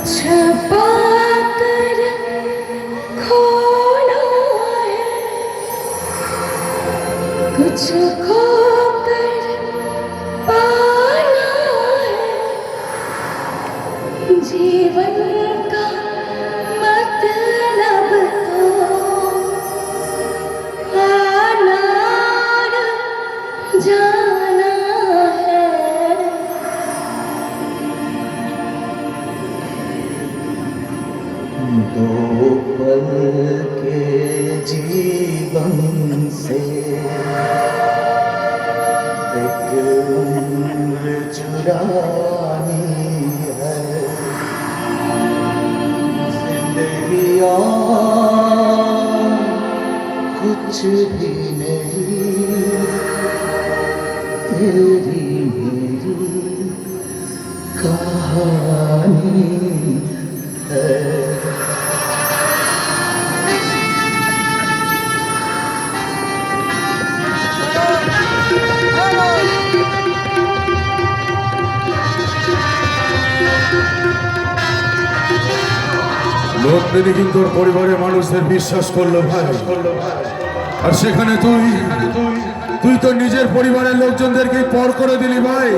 कुछ पाकर खोना है, कुछ खोकर पाना है। जीवन का मतलब तो आना न जाना है। दो पल के जीवन से एक उम्र चुरानी है। जिंदगी और कुछ भी नहीं, तेरी मेरी कहानी है। লোকদের কিন্তু তোর পরিবারের মানুষদের বিশ্বাস করলো ভাই, আর সেখানে তুই তো নিজের পরিবারের লোকজনদেরকে পর করে দিলি ভাই।